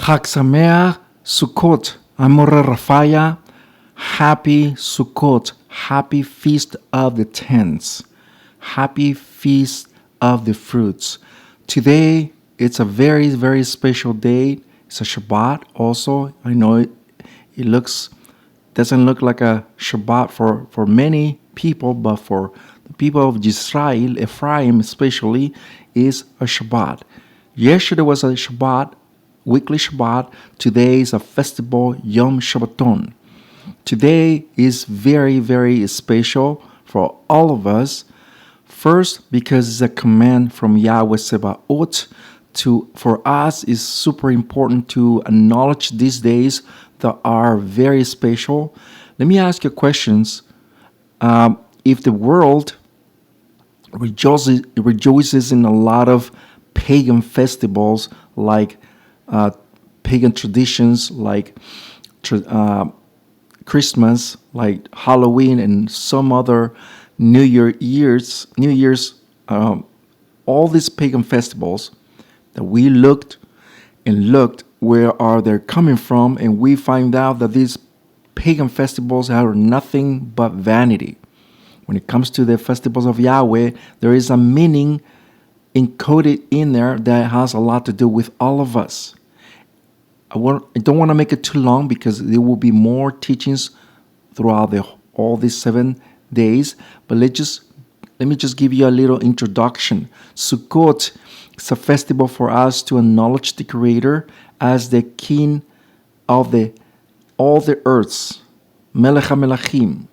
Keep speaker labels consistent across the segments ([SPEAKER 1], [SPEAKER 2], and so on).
[SPEAKER 1] Chag Sameach Sukot. I'm Moreh Rapha'Yah. Happy Sukot. Happy Feast of the Tents. Happy Feast of the Fruits. Today, it's a very, very special day. It's a Shabbat also. I know it doesn't look like a Shabbat for many people, but for the people of Israel, Ephraim especially, is a Shabbat. Yesterday was a Shabbat, weekly Shabbat. Today is a festival, Yom Shabbaton. Today is very, very special for all of us. First, because it's a command from Yahweh Sebaot. For us, it's super important to acknowledge these days that are very special. Let me ask you questions. If the world rejoices in a lot of pagan festivals, like pagan traditions, like Christmas, like Halloween, and some other New Year's, all these pagan festivals that we looked where are they coming from, and we find out that these pagan festivals are nothing but vanity. When it comes to the festivals of Yahweh, there is a meaning encoded in there that has a lot to do with all of us. I don't want to make it too long because there will be more teachings throughout all these 7 days, but let me just give you a little introduction. Sukkot is a festival for us to acknowledge the Creator as the King of all the earths, Melech HaMelachim,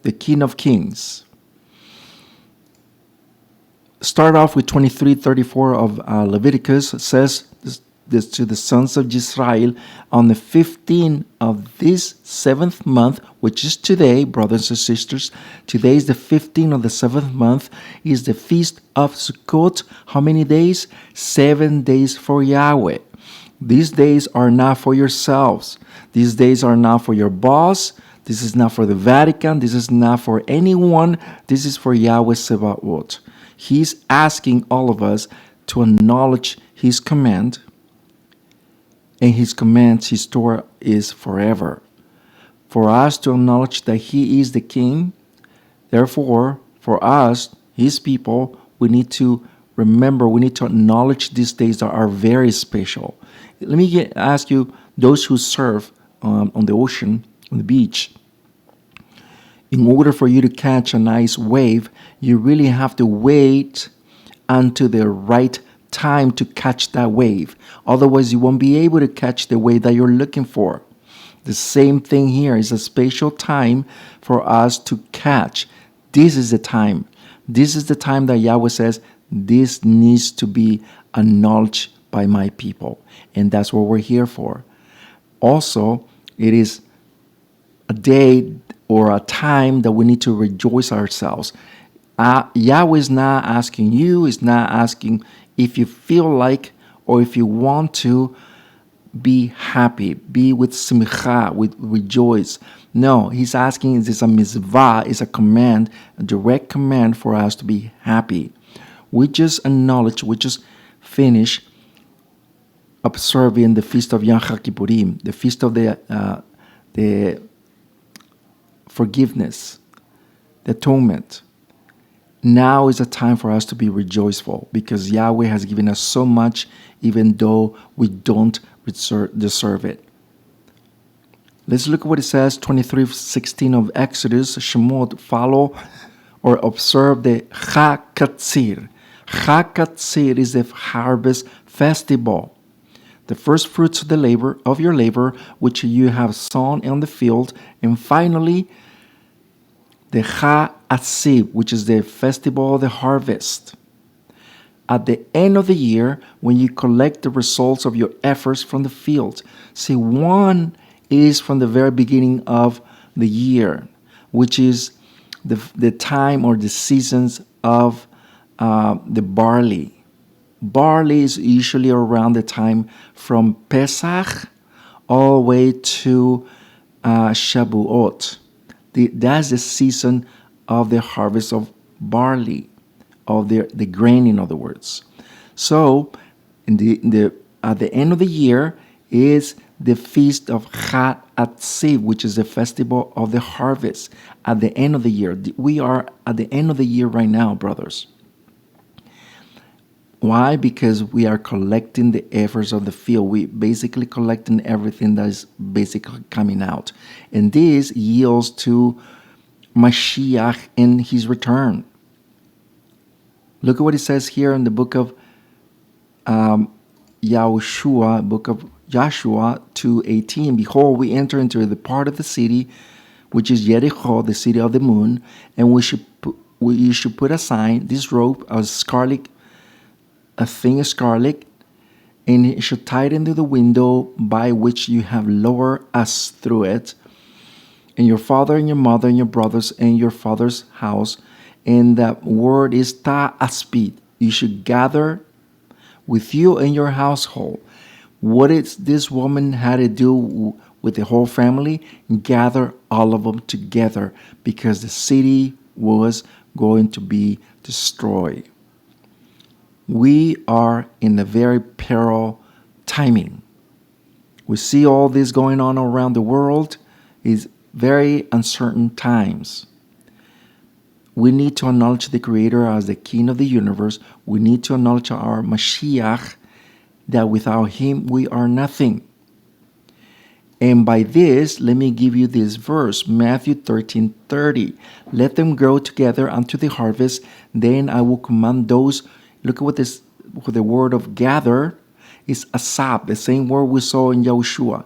[SPEAKER 1] the King of Kings. Start off with 23:34 of Leviticus. It says this to the sons of Israel on the 15th of this 7th month, which is today, brothers and sisters. Today is the 15th of the 7th month, is the feast of Sukkot. How many days? 7 days for Yahweh. These days are not for yourselves. These days are not for your boss. This is not for the Vatican. This is not for anyone. This is for Yahweh Sebaot. He's asking all of us to acknowledge His command. And His commands, His Torah is forever. For us to acknowledge that He is the King, therefore, for us, His people, we need to remember, we need to acknowledge these days that are very special. Let me ask you, those who surf on the ocean, on the beach, in order for you to catch a nice wave, you really have to wait until the right time to catch that wave. Otherwise, you won't be able to catch the wave that you're looking for. The same thing here is a special time for us to catch. This is the time. This is the time that Yahweh says, this needs to be acknowledged by my people. And that's what we're here for. Also, it is a day or a time that we need to rejoice ourselves. Yahweh is not asking you, is not asking if you feel like or if you want to be happy, be with simcha, with rejoice. No, He's asking, is this a mitzvah, is a command, a direct command for us to be happy. We just finish observing the feast of Yom Kippurim, the feast of the forgiveness, the atonement. Now is a time for us to be rejoiceful because Yahweh has given us so much, even though we don't deserve it. Let's look at what it says, 23:16 of Exodus. Shemot, follow or observe the Chag Katzir. Chag Katzir is the harvest festival. The first fruits of your labor, which you have sown on the field, and finally, the Chag Asib, which is the festival of the harvest. At the end of the year, when you collect the results of your efforts from the field. See, one is from the very beginning of the year, which is the time or the seasons of the barley. Barley is usually around the time from Pesach all the way to Shavuot. That's the season of the harvest of barley, of the grain, in other words. So, at the end of the year is the feast of Chat Atziv, which is the festival of the harvest at the end of the year. We are at the end of the year right now, brothers. Why? Because we are collecting the efforts of the field. We basically collecting everything that is basically coming out. And this yields to Mashiach in his return. Look at what it says here in the book of Yahushua, book of Joshua 2:18. Behold, we enter into the part of the city, which is Jericho, the city of the moon, and you should put aside this rope of scarlet, a thing of scarlet, and it should tie it into the window by which you have lowered us through it, and your father and your mother and your brothers and your father's house. And that word is ta'aspid. You should gather with you and your household. What is this woman had to do with the whole family? Gather all of them together because the city was going to be destroyed. We are in a very peril timing. We see all this going on around the world. It's very uncertain times. We need to acknowledge the Creator as the King of the universe. We need to acknowledge our Mashiach, that without him we are nothing. And by this, let me give you this verse, Matthew 13:30. Let them grow together unto the harvest, then I will command those. Look at what the word of gather is asap, the same word we saw in Yahushua.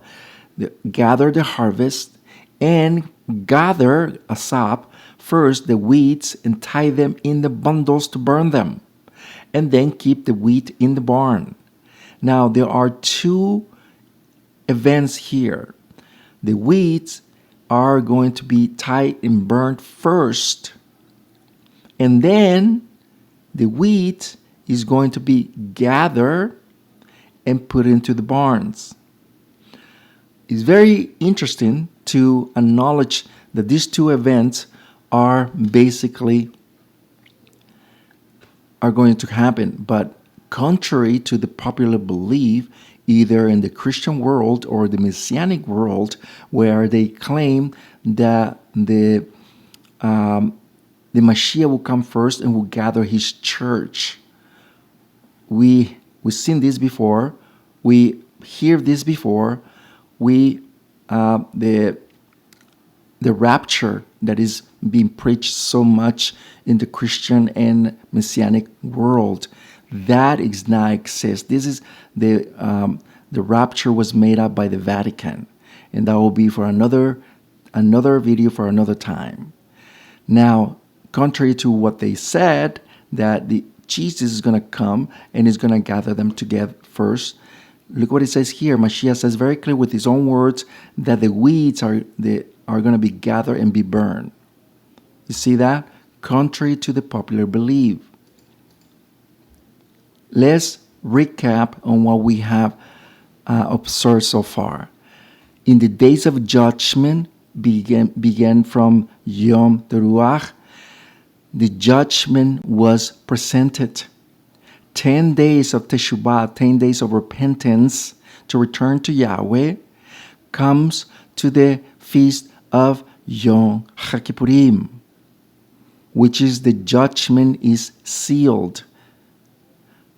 [SPEAKER 1] Gather the harvest and gather asap first the weeds and tie them in the bundles to burn them, and then keep the wheat in the barn. Now there are two events here. The weeds are going to be tied and burned first, and then the wheat is going to be gathered and put into the barns. It's very interesting to acknowledge that these two events are going to happen, but contrary to the popular belief, either in the Christian world or the Messianic world, where they claim that the Mashiach will come first and will gather his church. We've seen this before. We hear this before. The rapture that is being preached so much in the Christian and Messianic world, that does not exist. This is the rapture was made up by the Vatican, and that will be for another video for another time. Now, contrary to what they said, that Jesus is going to come and is going to gather them together first. Look what it says here. Mashiach says very clear with his own words that the weeds are going to be gathered and be burned. You see that? Contrary to the popular belief. Let's recap on what we have observed so far. In the days of judgment began from Yom Teruah. The judgment was presented. 10 days of Teshuvah, 10 days of repentance to return to Yahweh, comes to the feast of Yom HaKippurim, which is the judgment is sealed.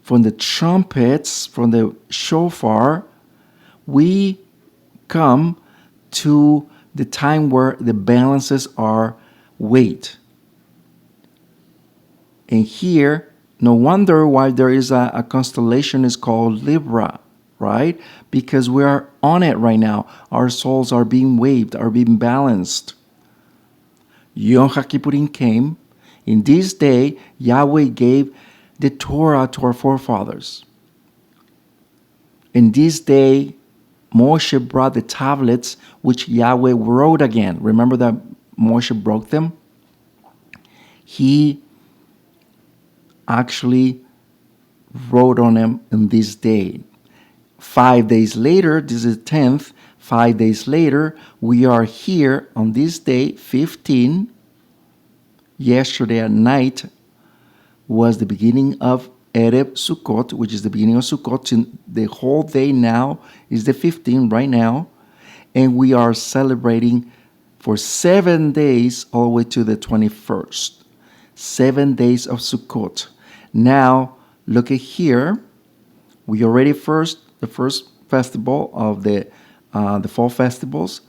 [SPEAKER 1] From the trumpets, from the shofar, we come to the time where the balances are weighed. And here, no wonder why there is a constellation is called Libra, right? Because we are on it right now. Our souls are being weighed, are being balanced. Yom HaKippurim came. In this day, Yahweh gave the Torah to our forefathers. In this day, Moshe brought the tablets which Yahweh wrote again. Remember that Moshe broke them? He actually wrote on them in this day. 5 days later, this is the 10th, 5 days later, we are here on this day, 15. Yesterday at night was the beginning of Erev Sukot, which is the beginning of Sukot, the whole day now is the 15th right now, and we are celebrating for 7 days all the way to the 21st. 7 days of Sukkot. Now, look at here. We already the first festival of the fall festivals.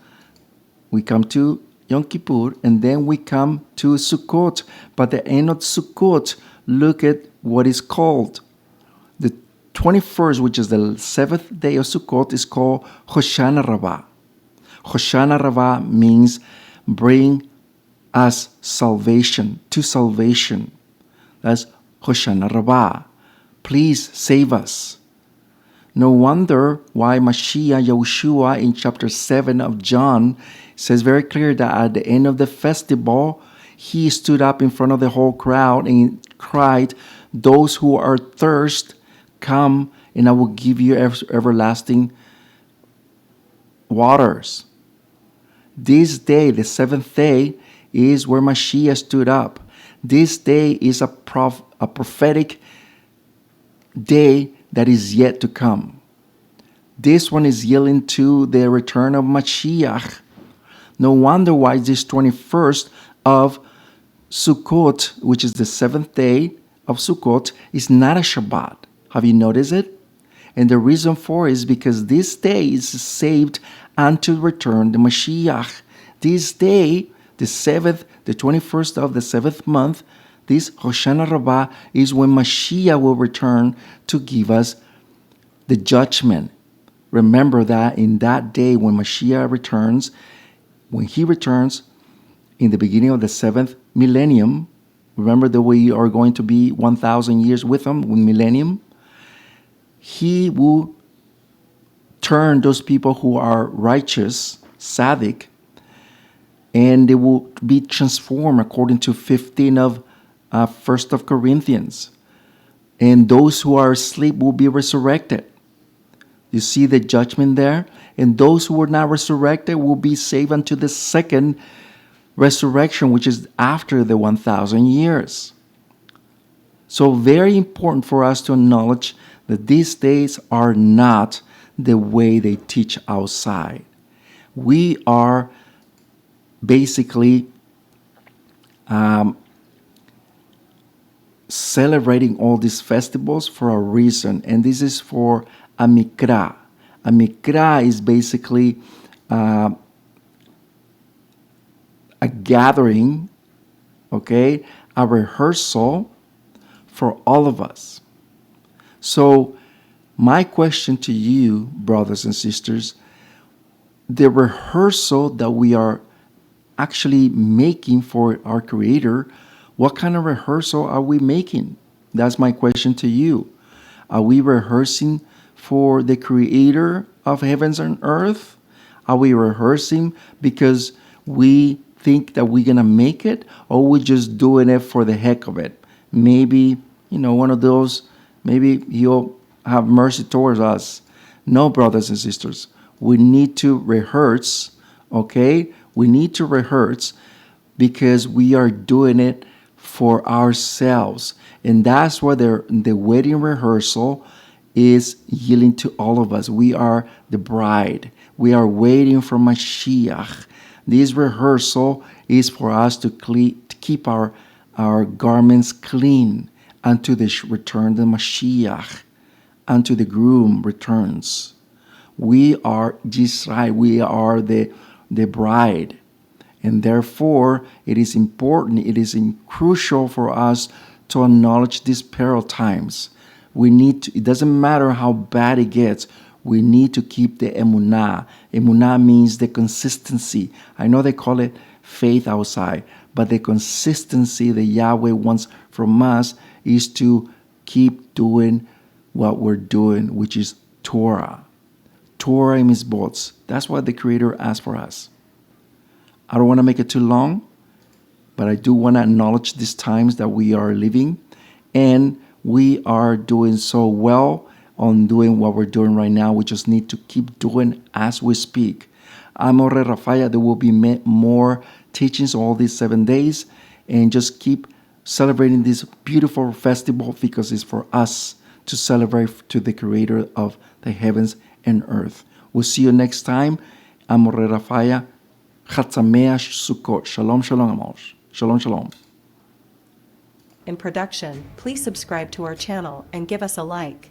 [SPEAKER 1] We come to Yom Kippur, and then we come to Sukkot. But the end of Sukkot, look at what is called. The 21st, which is the 7th day of Sukkot, is called Hoshana Rabbah. Hoshana Rabbah means bring us salvation, to salvation. That's Hoshana Rabbah. Please save us. No wonder why Mashiach Yahushua in chapter 7 of John says very clear that at the end of the festival, he stood up in front of the whole crowd and cried, "Those who are thirst, come and I will give you everlasting waters." This day, the 7th day, is where Mashiach stood up. This day is a prophetic day that is yet to come. This one is yielding to the return of Mashiach. No wonder why this 21st of Sukkot, which is the 7th day of Sukkot, is not a Shabbat. Have you noticed it? And the reason for it is because this day is saved unto return the Mashiach. This day, the 7th, the 21st of the 7th month, this Hoshana Rabbah is when Mashiach will return to give us the judgment. Remember that in that day when Mashiach returns, when he returns in the beginning of the 7th millennium, remember that we are going to be 1,000 years with him, with millennium, he will turn those people who are righteous, tzaddik, and they will be transformed according to 15 of 1st of Corinthians. And those who are asleep will be resurrected. You see the judgment there? And those who were not resurrected will be saved unto the second resurrection, which is after the 1,000 years. So very important for us to acknowledge that these days are not the way they teach outside. We are basically celebrating all these festivals for a reason, and this is for a mikra. A mikra is basically a gathering, okay, a rehearsal for all of us. So my question to you, brothers and sisters, the rehearsal that we are actually making for our Creator, what kind of rehearsal are we making? That's my question to you. Are we rehearsing for the Creator of heavens and earth? Are we rehearsing because we think that we're going to make it, or we're just doing it for the heck of it? Maybe, one of those, maybe He'll have mercy towards us. No, brothers and sisters, we need to rehearse, okay? We need to rehearse because we are doing it for ourselves. And that's why the wedding rehearsal is yielding to all of us. We are the bride. We are waiting for Mashiach. This rehearsal is for us to keep our garments clean unto the return of the Mashiach, unto the groom returns. We are Yisrael. We are the bride. And therefore, it is important, it is crucial for us to acknowledge these peril times. We need to, it doesn't matter how bad it gets, we need to keep the emunah. Emunah means the consistency. I know they call it faith outside, but the consistency that Yahweh wants from us is to keep doing what we're doing, which is Torah. Torah and mitzvot. That's what the Creator asked for us. I don't want to make it too long, but I do want to acknowledge these times that we are living, and we are doing so well on doing what we're doing right now. We just need to keep doing as we speak. I'm Moreh Rapha'Yah. There will be more teachings all these 7 days, and just keep celebrating this beautiful festival because it's for us to celebrate to the Creator of the heavens and earth. We'll see you next time. I'm Moreh Rapha'Yah. ENGLISH-Sukot. Shalom, shalom, amos. Shalom, shalom.
[SPEAKER 2] In production, please subscribe to our channel and give us a like.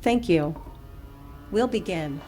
[SPEAKER 2] Thank you. We'll begin.